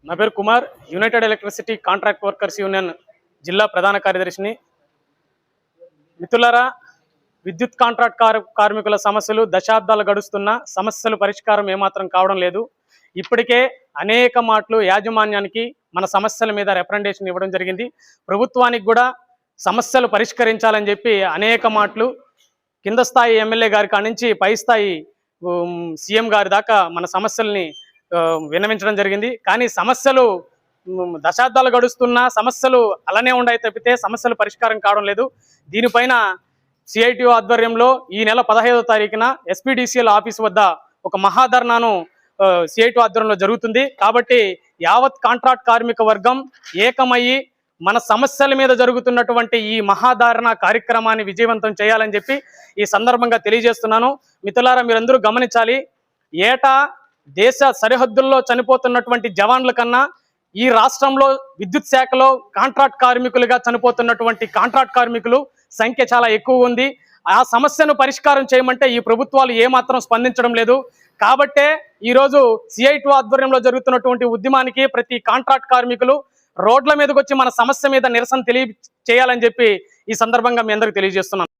నా పేరు Kumar, United electricity contract workers union జిల్లా ప్రధాన కార్యదర్శిని. మిత్రులారా, విద్యుత్ కాంట్రాక్ట్ కార్మికుల సమస్యలు దశాబ్దాలు గడుస్తున్న సమస్యలు పరిష్కారం ఏమాత్రం కావడం లేదు. ఇప్పటికే అనేక మాటలు యాజమాన్యానికి మన సమస్యల మీద రిప్రజెంటేషన్ ఇవ్వడం జరిగింది. ప్రభుత్వానికి కూడా సమస్యలు పరిష్కరించాలని చెప్పి అనేక మాటలు కింద స్థాయి ఎమ్మెల్యే గారి కాడి నుంచి పై స్థాయి సీఎం గారి దాకా మన సమస్యల్ని విన్నవించడం జరిగింది. కానీ సమస్యలు దశాబ్దాలు గడుస్తున్న సమస్యలు అలానే ఉన్నాయి తప్పితే సమస్యలు పరిష్కారం కావడం లేదు. దీనిపైన సిఐటియు ఆధ్వర్యంలో ఈ నెల 15వ తారీఖున ఎస్పీడీసీఎల్ ఆఫీస్ వద్ద ఒక మహాధర్నాను సిఐటియు ఆధ్వర్యంలో జరుగుతుంది. కాబట్టి యావత్ కాంట్రాక్ట్ కార్మిక వర్గం ఏకమయ్యి మన సమస్యల మీద జరుగుతున్నటువంటి ఈ మహాధారణ కార్యక్రమాన్ని విజయవంతం చేయాలని చెప్పి ఈ సందర్భంగా తెలియజేస్తున్నాను. మిత్రులారా, మీరందరూ గమనించాలి, ఏటా దేశ సరిహద్దుల్లో చనిపోతున్నటువంటి జవాన్ల కన్నా ఈ రాష్ట్రంలో విద్యుత్ శాఖలో కాంట్రాక్ట్ కార్మికులుగా చనిపోతున్నటువంటి కాంట్రాక్ట్ కార్మికులు సంఖ్య చాలా ఎక్కువ ఉంది. ఆ సమస్యను పరిష్కారం చేయమంటే ఈ ప్రభుత్వాలు ఏమాత్రం స్పందించడం లేదు. కాబట్టే ఈరోజు సిఐటియు ఆధ్వర్యంలో జరుగుతున్నటువంటి ఉద్యమానికి ప్రతి కాంట్రాక్ట్ కార్మికులు రోడ్ల మీదకి వచ్చి మన సమస్య మీద నిరసన చేయాలని చెప్పి ఈ సందర్భంగా మీ అందరికీ తెలియజేస్తున్నాను.